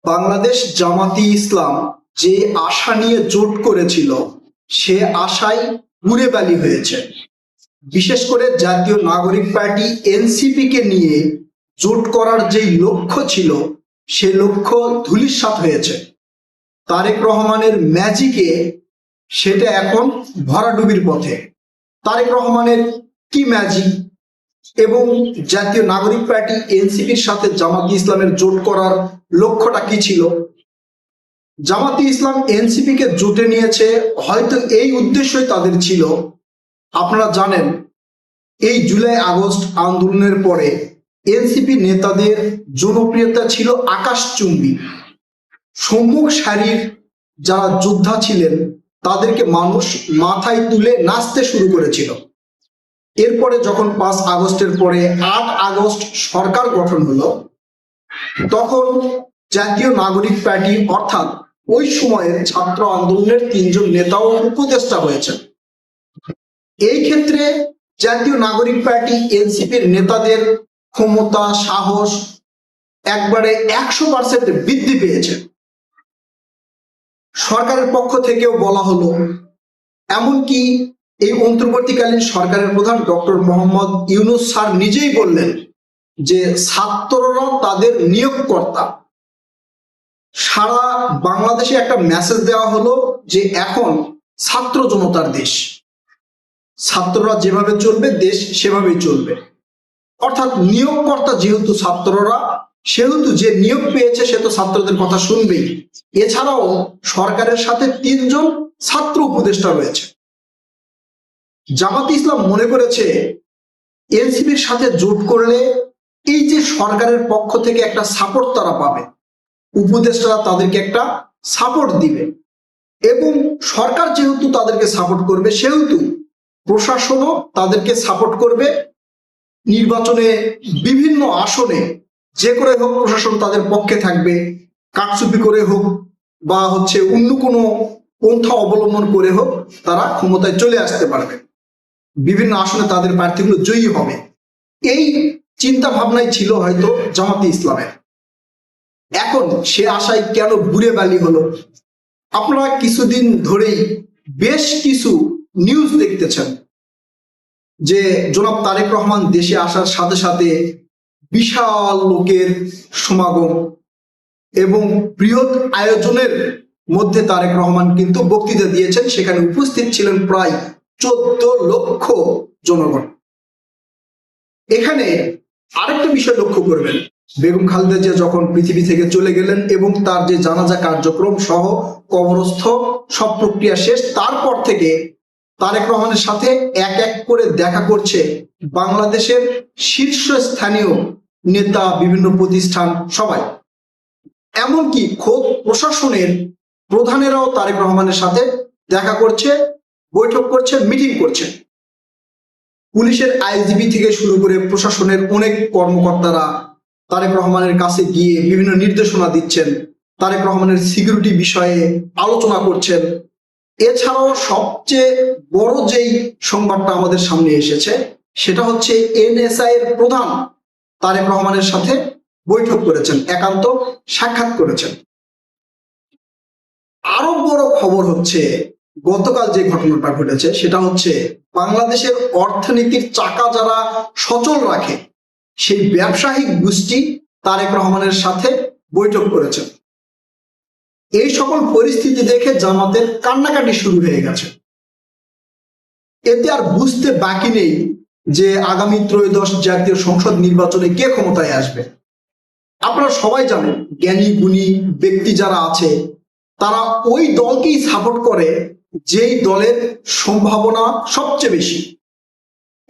বাংলাদেশ জামাতি ইসলাম যে আশা নিয়ে জোট করেছিল সে আশায় পুড়ে বালি হয়েছে। বিশেষ করে জাতীয় নাগরিক পার্টি এনসিপি কে নিয়ে জোট করার যেই লক্ষ্য ছিল সে লক্ষ্য ধূলিসাৎ হয়েছে। তারেক রহমানের ম্যাজিকে সেটা এখন ভরাডুবির পথে। তারেক রহমানের কি ম্যাজিক এবং জাতীয় নাগরিক পার্টি এনসিপির সাথে জামাতি ইসলামের জোট করার লক্ষ্যটা কি ছিল? জামাতি ইসলাম এনসিপি কে জোটে নিয়েছে হয়তো এই উদ্দেশ্যই তাদের ছিল। আপনারা জানেন এই জুলাই আগস্ট আন্দোলনের পরে এনসিপি নেতাদের জনপ্রিয়তা ছিল আকাশচুম্বী। সম্মুখ সারির যারা যোদ্ধা ছিলেন তাদেরকে মানুষ মাথায় তুলে নাচতে শুরু করেছিল। এরপরে যখন 5 আগস্টের পরে 8 আগস্ট সরকার গঠন হলো, তখন জাতীয় নাগরিক পার্টি অর্থাৎ ওই সময়ের ছাত্র আন্দোলনের 3 জন নেতাও উপদেষ্টা হয়েছেন। এই ক্ষেত্রে জাতীয় নাগরিক পার্টি এনসিপির নেতাদের ক্ষমতা সাহস একবারে 100% বৃদ্ধি পেয়েছে। সরকারের পক্ষ থেকেও বলা হলো, এমনকি এই অন্তর্বর্তীকালীন সরকারের প্রধান ডক্টর মোহাম্মদ ইউনূস স্যার নিজেই বললেন যে ছাত্ররা তাদের নিয়োগকর্তা। সারা বাংলাদেশে একটা মেসেজ দেওয়া হলো যে এখন ছাত্র জনতার দেশ, ছাত্ররা যেভাবে চলবে দেশ সেভাবেই চলবে। অর্থাৎ নিয়োগকর্তা যেহেতু ছাত্ররা, সেহেতু যে নিয়োগ পেয়েছে সে তো ছাত্রদের কথা শুনবেই। এছাড়াও সরকারের সাথে 3 জন ছাত্র উপদেষ্টা রয়েছে। জামাত ইসলাম মনে করেছে এনসিপির সাথে জোট করলে এই যে সরকারের পক্ষ থেকে একটা সাপোর্ট তারা পাবে, উপদেষ্টারা তাদেরকে একটা সাপোর্ট দিবে এবং সরকার যেহেতু তাদেরকে সাপোর্ট করবে সেহেতু প্রশাসনও তাদেরকে সাপোর্ট করবে। নির্বাচনে বিভিন্ন আসনে যে করে হোক প্রশাসন তাদের পক্ষে থাকবে, কারচুপি করে হোক বা অন্য কোনো পন্থা অবলম্বন করে হোক তারা ক্ষমতায় চলে আসতে পারবে, বিভিন্ন আসনে তাদের প্রার্থীগুলো জয়ী হবে। এই চিন্তা ভাবনাই ছিল হয়তো জামাতে ইসলামের। এখন সে আশায় কেন বুড়ে বালি হলো? আপনারা কিছুদিন ধরেই বেশ কিছু নিউজ দেখতেছেন যে জনাব তারেক রহমান দেশে আসার সাথে সাথে বিশাল লোকের সমাগম এবং বৃহৎ আয়োজনের মধ্যে তারেক রহমান কিন্তু বক্তৃতা দিয়েছেন। সেখানে উপস্থিত ছিলেন প্রায় 14 লক্ষ জনগণ। এখানে আরেকটা বিষয় লক্ষ্য করবেন, বেগম খালেদা জিয়া যখন পৃথিবী থেকে চলে গেলেন এবং তার যে জানাজা কার্যক্রম সহ কবরস্থ সব প্রক্রিয়া শেষ, তারপর থেকে তারেক রহমানের সাথে এক এক করে দেখা করছে বাংলাদেশের শীর্ষস্থানীয় নেতা, বিভিন্ন প্রতিষ্ঠান, সবাই। এমনকি খোদ প্রশাসনের প্রধানেরাও তারেক রহমানের সাথে দেখা করছে, বৈঠক করছে, মিটিং করছে। পুলিশের আইজিপি থেকে শুরু করে প্রশাসনের অনেক কর্মকর্তারা তারেক রহমানের কাছে গিয়ে বিভিন্ন নির্দেশনা দিচ্ছেন, তারেক রহমানের সিকিউরিটি বিষয়ে আলোচনা করছেন। এছাড়াও সবচেয়ে বড় যেই সংবাদটা আমাদের সামনে এসেছে সেটা হচ্ছে এনএসআই এর প্রধান তারেক রহমানের সাথে বৈঠক করেছেন, একান্ত সাক্ষাৎ করেছেন। আরো বড় খবর হচ্ছে গতকাল যে ঘটনাটা ঘটেছে সেটা হচ্ছে বাংলাদেশের অর্থনীতির চাকা যারা সচল রাখে সেই ব্যবসায়িক গোষ্ঠী তারেক রহমানের সাথে বৈঠক করেছেন। এই সকল পরিস্থিতি দেখে জামাতের কান্নাকাটি শুরু হয়ে গেছে। এতে আর বুঝতে বাকি নেই যে আগামী ত্রয়োদশ জাতীয় সংসদ নির্বাচনে কে ক্ষমতায় আসবে। আপনারা সবাই জানেন জ্ঞানী গুণী ব্যক্তি যারা আছে তারা ওই দলকেই সাপোর্ট করে যেই দলের সম্ভাবনা সবচেয়ে বেশি।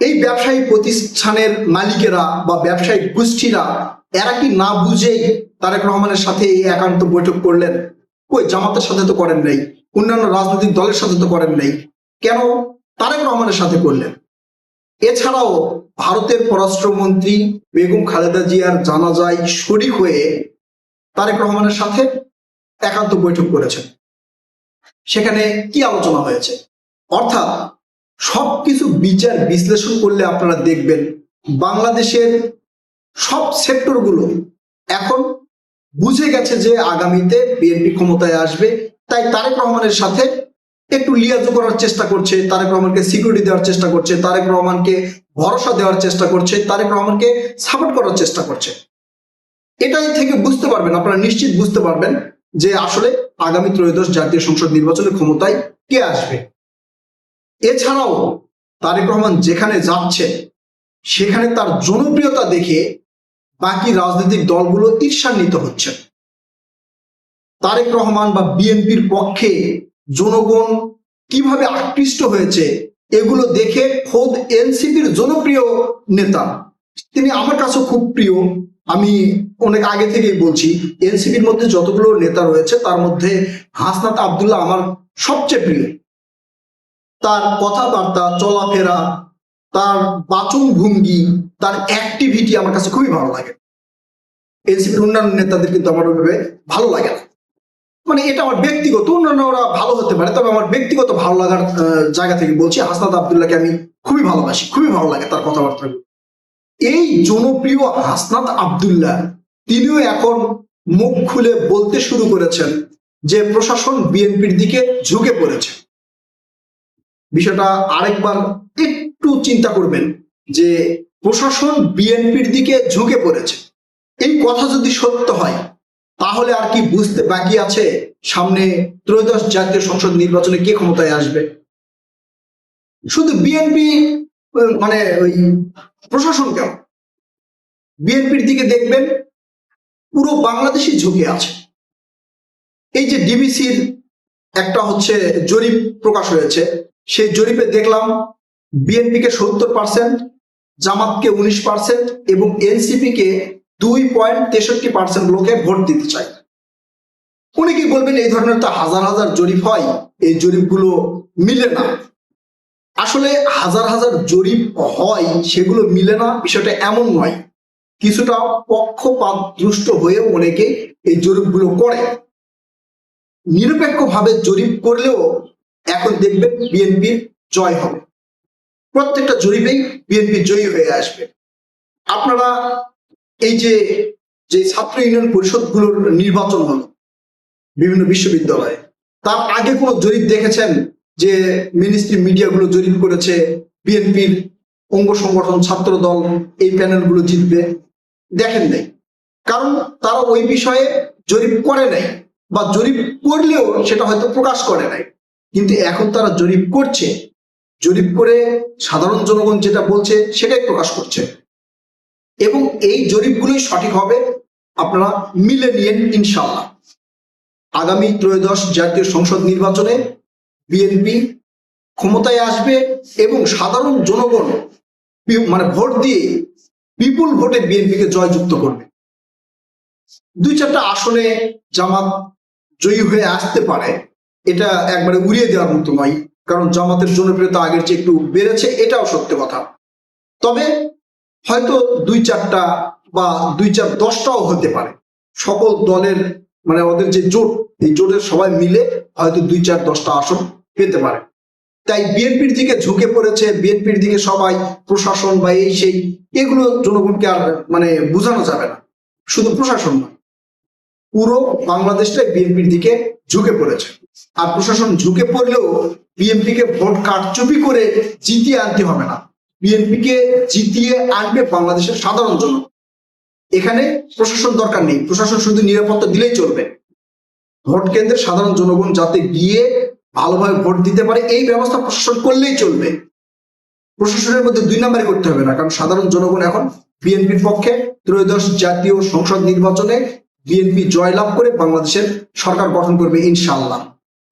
এই ব্যবসায়ী প্রতিষ্ঠানের মালিকেরা বা ব্যবসায়িক গোষ্ঠীরা এরা কি না বুঝেই তারেক রহমানের সাথে এই একান্ত বৈঠক করলেন? ওই জামাতের সাথে তো করেন নাই, অন্যান্য রাজনৈতিক দলের সাথে তো করেন নাই, কেন তারেক রহমানের সাথে করলেন? এছাড়াও ভারতের পররাষ্ট্রমন্ত্রী বেগম খালেদা জিয়ার জানাজায় শরীক হয়ে তারেক রহমানের সাথে একান্ত বৈঠক করেছেন। সেখানে কি আলোচনা হয়েছে? অর্থাৎ সবকিছু বিচার বিশ্লেষণ করলে আপনারা দেখবেন বাংলাদেশের সব সেক্টরগুলো এখন বুঝে গেছে যে আগামীতে বিএনপি ক্ষমতায় আসবে, তাই তারেক রহমানের সাথে একটু লিয়াজু করার চেষ্টা করছে, তারেক রহমানকে সিকিউরিটি দেওয়ার চেষ্টা করছে, তারেক রহমানকে ভরসা দেওয়ার চেষ্টা করছে, তারেক রহমানকে সাপোর্ট করার চেষ্টা করছে। এটাই থেকে বুঝতে পারবেন, আপনারা নিশ্চিত বুঝতে পারবেন যে আসলে আগামী ত্রয়োদশ জাতীয় সংসদ নির্বাচনে ক্ষমতায় কে আসবে। এছাড়াও তারেক রহমান যেখানে যাচ্ছে সেখানে তার জনপ্রিয়তা দেখে বাকি রাজনৈতিক দলগুলো ঈর্ষান্বিত হচ্ছে। তারেক রহমান বা বিএনপির পক্ষে জনগণ কিভাবে আকৃষ্ট হয়েছে এগুলো দেখে খোদ এনসিপির জনপ্রিয় নেতা, তিনি আমার কাছে খুব প্রিয়, আমি অনেক আগে থেকেই বলছি, এনসিপির মধ্যে যতগুলো নেতা রয়েছে তার মধ্যে হাসনাত আব্দুল্লাহ আমার সবচেয়ে প্রিয়। তার কথাবার্তা, চলাফেরা, তার বাচন ভঙ্গি, তার অ্যাক্টিভিটি আমার কাছে খুবই ভালো লাগে। এনসিপির অন্যান্য নেতাদের কিন্তু আমার ওইভাবে ভালো লাগে না, মানে এটা আমার ব্যক্তিগত, অন্যান্যরা ভালো হতে পারে, তবে আমার ব্যক্তিগত ভালো লাগার জায়গা থেকে বলছি, হাসনাত আব্দুল্লাহকে আমি খুবই ভালোবাসি, খুবই ভালো লাগে তার কথাবার্তা। এই জনপ্রিয় হাসনাত আব্দুল্লাহ তিনিও এখন মুখ খুলে বলতে শুরু করেছেন যে প্রশাসন বিএনপির দিকে ঝুঁকে পড়েছে। বিষয়টা আরেকবার একটু চিন্তা করবেন যে প্রশাসন বিএনপির দিকে ঝুঁকে পড়েছে, এই কথা যদি সত্য হয় তাহলে আর কি বুঝতে বাকি আছে সামনে ত্রয়োদশ জাতীয় সংসদ নির্বাচনে কে ক্ষমতায় আসবে। শুধু বিএনপি মানে ওই প্রশাসন কেন, বিএনপির দিকে দেখবেন পুরো বাংলাদেশই ঝুঁকে আছে। এই যে ডিবিসির একটা হচ্ছে জরিপ প্রকাশ হয়েছে, সেই জরিপে দেখলাম বিএনপিকে 70%, জামাতকে 19% এবং এনসিপিকে 2.63% লোকে ভোট দিতে চায়। অনেকেই বলবেন এই ধরনের তো হাজার হাজার জরিপ হয়, এই জরিপগুলো মিলে না। আসলে হাজার হাজার জরিপ হয়, সেগুলো মিলে না বিষয়টা এমন নয়, কিছুটা পক্ষপাত দুষ্ট হয়েও অনেকে এই জরিপগুলো করে। নিরপেক্ষভাবে জরিপ করলেও এখন দেখবেন বিএনপির জয় হবে, প্রত্যেকটা জরিপেই বিএনপি জয়ী হয়ে আসবে। আপনারা এই যে ছাত্র ইউনিয়ন পরিষদগুলোর নির্বাচন হলো বিভিন্ন বিশ্ববিদ্যালয়ে, তার আগে কোনো জরিপ দেখেছেন যে মিনিস্ট্রি মিডিয়াগুলো জরিপ করেছে বিএনপির অঙ্গ সংগঠন ছাত্র দল এই প্যানেলগুলো জিতবে? দেখেন নাই, কারণ তারা ওই বিষয়ে জরিপ করে নাই, বা জরিপ করলেও সেটা হয়তো প্রকাশ করে নাই। কিন্তু এখন তারা জরিপ করছে, জরিপ করে সাধারণ জনগণ যেটা বলছে সেটাই প্রকাশ করছে, এবং এই জরিপগুলোই সঠিক হবে। আপনারা মিলে নিয়েন, ইনশাআল্লাহ আগামী ত্রয়োদশ জাতীয় সংসদ নির্বাচনে বিএনপি ক্ষমতায় আসবে এবং সাধারণ জনগণ মানে ভোট দিয়ে বিপুল ভোটে বিএনপিকে জয়যুক্ত করবে। 2-4টা আসনে জামাত জয়ী হয়ে আসতে পারে, এটা একবারে উড়িয়ে দেওয়ার মতো নয়, কারণ জামাতের জনপ্রিয়তা আগের চেয়ে একটু বেড়েছে, এটাও সত্য কথা। তবে হয়তো 2-4টা বা 2-4-10টাও হতে পারে। সকল দলের মানে ওদের যে জোট, এই জোটের সবাই মিলে হয়তো 2-4-10টা আসন পেতে পারে। তাই বিএনপির দিকে ঝুঁকে পড়েছে, বিএনপির দিকে সবাই, প্রশাসন বা এই সেই, এগুলো জনগণকে আর মানে বোঝানো যাবে না। শুধু প্রশাসন নয়, পুরো বাংলাদেশটাই বিএনপির দিকে ঝুঁকে পড়েছে। আর প্রশাসন ঝুঁকে পড়লেও বিএনপিকে ভোট কারচুপি করে জিতিয়ে আনতে হবে না, বিএনপিকে জিতিয়ে আনবে বাংলাদেশের সাধারণ জনগণ। এখানে প্রশাসন দরকার নেই, প্রশাসন শুধু নিরাপত্তা দিলেই চলবে। ভোট কেন্দ্রের সাধারণ জনগণ যাতে গিয়ে ভালোভাবে ভোট দিতে পারে এই ব্যবস্থা প্রশাসন করলেই চলবে। প্রশাসনের মধ্যে 2 নাম্বারই করতে হবে না, কারণ সাধারণ জনগণ এখন বিএনপির পক্ষে। ত্রয়োদশ জাতীয় সংসদ নির্বাচনে বিএনপি জয়লাভ করে বাংলাদেশের সরকার গঠন করবে ইনশাআল্লাহ।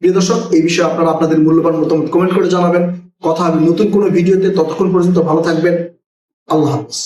প্রিয় দর্শক, এই বিষয়ে আপনারা আপনাদের মূল্যবান মতামত কমেন্ট করে জানাবেন। কথা হবে নতুন কোনো ভিডিওতে, ততক্ষণ পর্যন্ত ভালো থাকবেন। আল্লাহ হাফেজ।